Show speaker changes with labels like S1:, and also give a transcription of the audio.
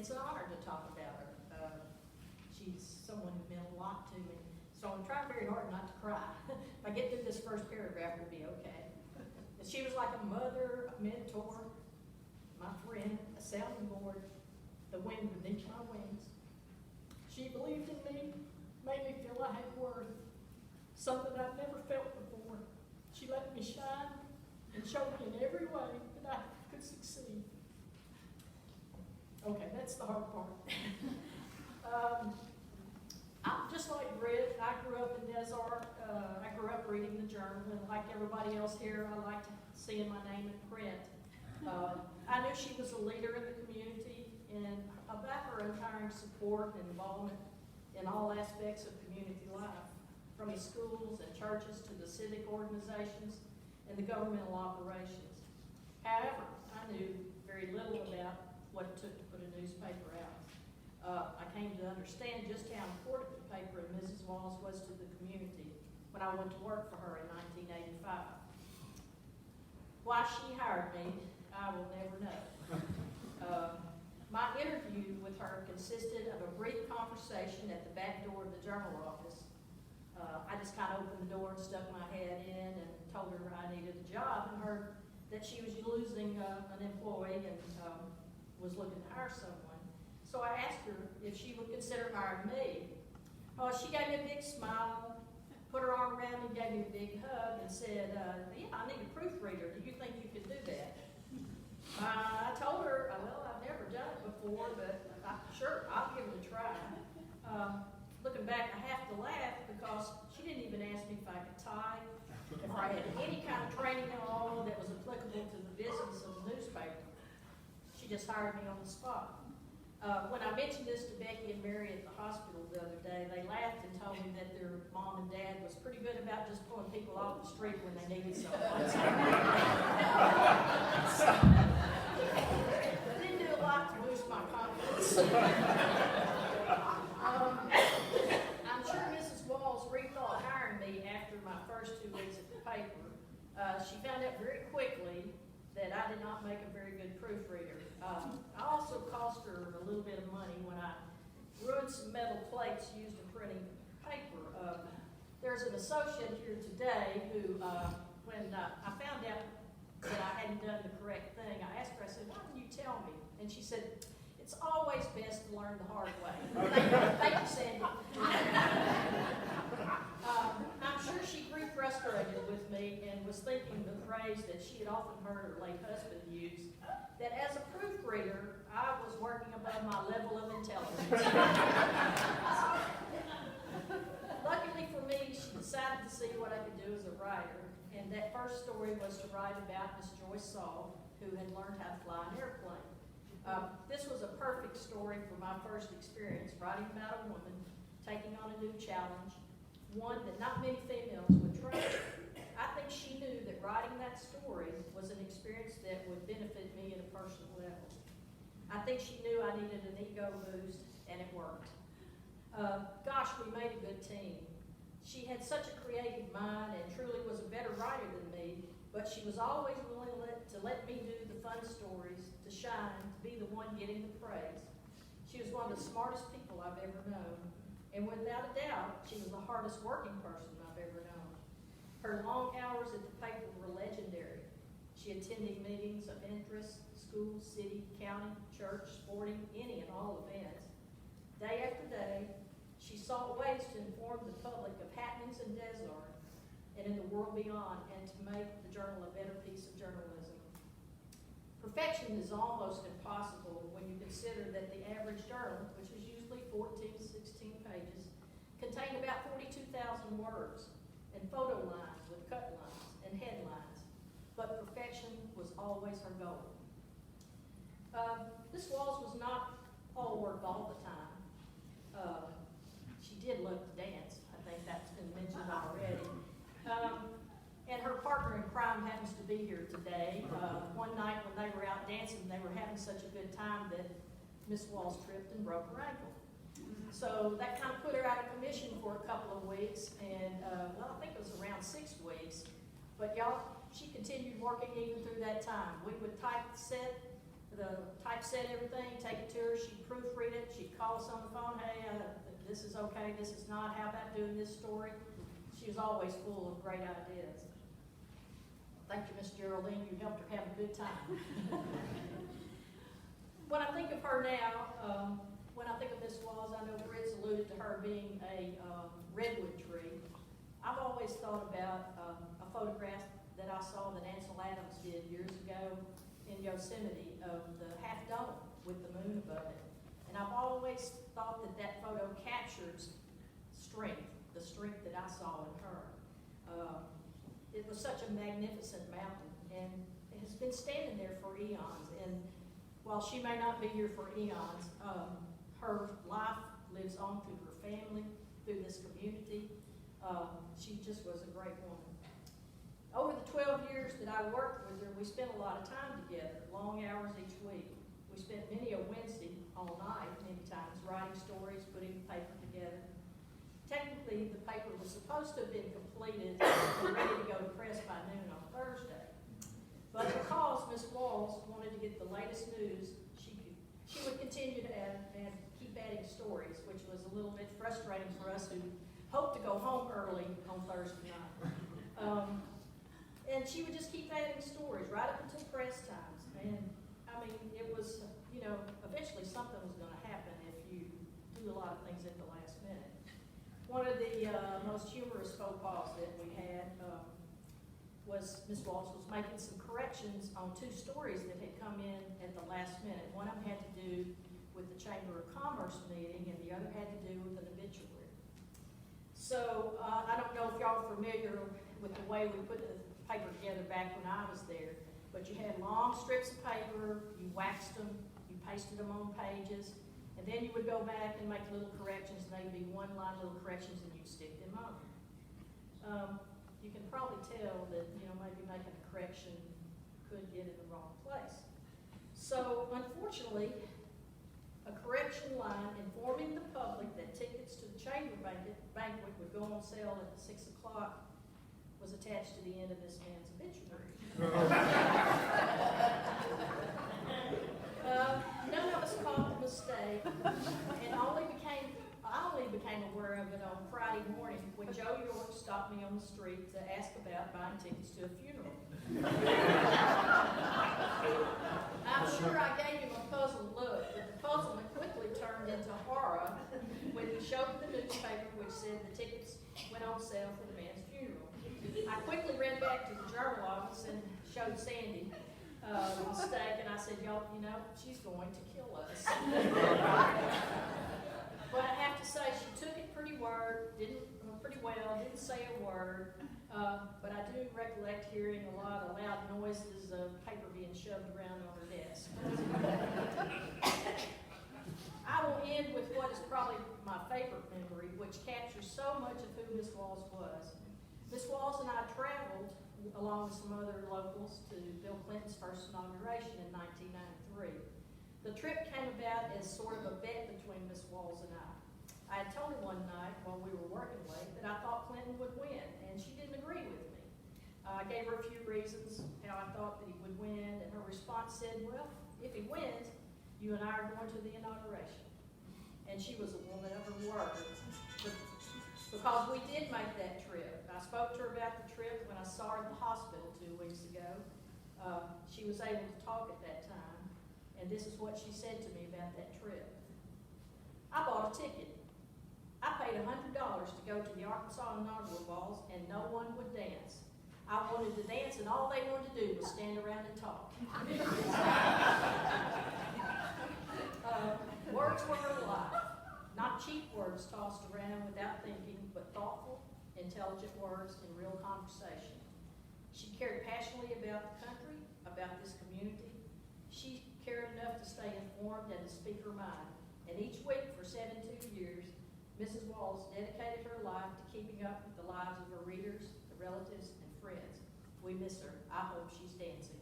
S1: it's an honor to talk about her. She's someone who meant a lot to me, so I'm trying very hard not to cry. If I get through this first paragraph, we'll be okay. She was like a mother, a mentor, my friend, a sounding board, the wind beneath my wings. She believed in me, made me feel I had worth, something I'd never felt before. She let me shine and showed me in every way that I could succeed. Okay, that's the hard part. I'm just like Britt. I grew up in Desart. I grew up reading the journal, and like everybody else here, I liked seeing my name in print. I knew she was a leader in the community, and about her untiring support and involvement in all aspects of community life, from the schools and churches to the civic organizations and the governmental operations. However, I knew very little about what it took to put a newspaper out. I came to understand just how important the paper in Mrs. Walls was to the community when I went to work for her in 1985. Why she hired me, I will never know. My interview with her consisted of a brief conversation at the back door of the journal office. I just kind of opened the door and stuck my head in and told her I needed a job, and heard that she was losing an employee and was looking to hire someone. So I asked her if she would consider hiring me. She gave me a big smile, put her arm around me, gave me a big hug, and said, yeah, I need a proofreader. Do you think you could do that? I told her, well, I've never done it before, but sure, I'll give it a try. Looking back, I have to laugh because she didn't even ask me if I could type, if I had any kind of training at all that was applicable to the business of the newspaper. She just hired me on the spot. When I mentioned this to Becky and Mary at the hospital the other day, they laughed and told me that their mom and dad was pretty good about just pulling people off the street when they needed someone. They didn't do a lot to boost my confidence. I'm sure Mrs. Walls rethought hiring me after my first 2 weeks at the paper. She found out very quickly that I did not make a very good proofreader. I also cost her a little bit of money when I ruined some metal plates used in printing paper. There's an associate here today who, when I found out that I hadn't done the correct thing, I asked her, I said, why didn't you tell me? And she said, it's always best to learn the hard way. Thank you, Sandy. I'm sure she grew frustrated with me and was thinking the phrase that she had often heard her late husband use, that as a proofreader, I was working above my level of intelligence. Luckily for me, she decided to see what I could do as a writer, and that first story was to write about Miss Joyce Saul, who had learned how to fly an airplane. This was a perfect story for my first experience writing about a woman taking on a new challenge, one that not many females would try. I think she knew that writing that story was an experience that would benefit me at a personal level. I think she knew I needed an ego boost, and it worked. Gosh, we made a good team. She had such a creative mind and truly was a better writer than me, but she was always willing to let me do the fun stories, to shine, to be the one getting the praise. She was one of the smartest people I've ever known, and without a doubt, she was the hardest working person I've ever known. Her long hours at the paper were legendary. She attended meetings of interest, school, city, county, church, sporting, any and all events. Day after day, she sought ways to inform the public of happenings in Desart and in the world beyond, and to make the journal a better piece of journalism. Perfection is almost impossible when you consider that the average journal, which is usually 14 to 16 pages, contained about 42,000 words, and photo lines with cut lines and headlines. But perfection was always her goal. Miss Walls was not all work all the time. She did love to dance. I think that's been mentioned already. And her partner in crime happens to be here today. One night when they were out dancing, they were having such a good time that Miss Walls tripped and broke her ankle. So that kind of put her out of commission for a couple of weeks, and well, I think it was around 6 weeks. But y'all, she continued working even through that time. We would type the typeset everything, take it to her, she'd proofread it, she'd call us on the phone, hey, this is okay, this is not, how about doing this story? She was always full of great ideas. Thank you, Miss Geraldine, you helped her have a good time. When I think of her now, when I think of Miss Walls, I know Fritz alluded to her being a redwood tree. I've always thought about a photograph that I saw that Ansel Adams did years ago in Yosemite of the half dome with the moon above it. And I've always thought that that photo captures strength, the strength that I saw in her. It was such a magnificent mountain, and it has been standing there for eons. And while she may not be here for eons, her life lives on through her family, through this community. She just was a great woman. Over the 12 years that I worked with her, we spent a lot of time together, long hours each week. We spent many a Wednesday all night, many times, writing stories, putting the paper together. Technically, the paper was supposed to have been completed and ready to go to press by noon on Thursday. But because Miss Walls wanted to get the latest news, she would continue to keep adding stories, which was a little bit frustrating for us who hoped to go home early on Thursday night. And she would just keep adding stories right up until press times. And I mean, it was, eventually something was going to happen if you do a lot of things at the last minute. One of the most humorous faux pas that we had was Ms. Walsh was making some corrections on two stories that had come in at the last minute. One of them had to do with the Chamber of Commerce meeting, and the other had to do with an obituary. So I don't know if y'all are familiar with the way we put the paper together back when I was there, but you had long strips of paper, you waxed them, you pasted them on pages, and then you would go back and make little corrections, and they'd be one-line little corrections, and you'd stick them on. You can probably tell that, maybe making a correction could get in the wrong place. So, unfortunately, a correction line informing the public that tickets to the chamber banquet would go on sale at 6 o'clock was attached to the end of this man's obituary. None of us caught the mistake, and I only became aware of it on Friday morning when Joe York stopped me on the street to ask about buying tickets to a funeral. I'm sure I gave him a puzzled look, but the puzzlement quickly turned into horror when he showed the newspaper which said the tickets went on sale for the man's funeral. I quickly ran back to the journal office and showed Sandy the mistake, and I said, y'all, she's going to kill us. But I have to say, she took it pretty well, didn't say a word, but I do recollect hearing a lot of loud noises of paper being shoved around on her desk. I will end with what is probably my favorite memory, which captures so much of who Miss Walls was. Miss Walls and I traveled, along with some other locals, to Bill Clinton's first inauguration in 1993. The trip came about as sort of a bet between Miss Walls and I. I had told her one night while we were working late that I thought Clinton would win, and she didn't agree with me. I gave her a few reasons how I thought that he would win, and her response said, well, if he wins, you and I are going to the inauguration. And she was a woman of her word. Because we did make that trip. I spoke to her about the trip when I saw her at the hospital 2 weeks ago. She was able to talk at that time, and this is what she said to me about that trip. I bought a ticket. I paid $100 to go to the Arkansas inaugural balls, and no one would dance. I wanted to dance, and all they wanted to do was stand around and talk. Words were her life. Not cheap words tossed around without thinking, but thoughtful, intelligent words in real conversation. She cared passionately about the country, about this community. She cared enough to stay informed and to speak her mind. And each week for 72 years, Mrs. Walls dedicated her life to keeping up with the lives of her readers, the relatives, and friends. We miss her. I hope she's dancing.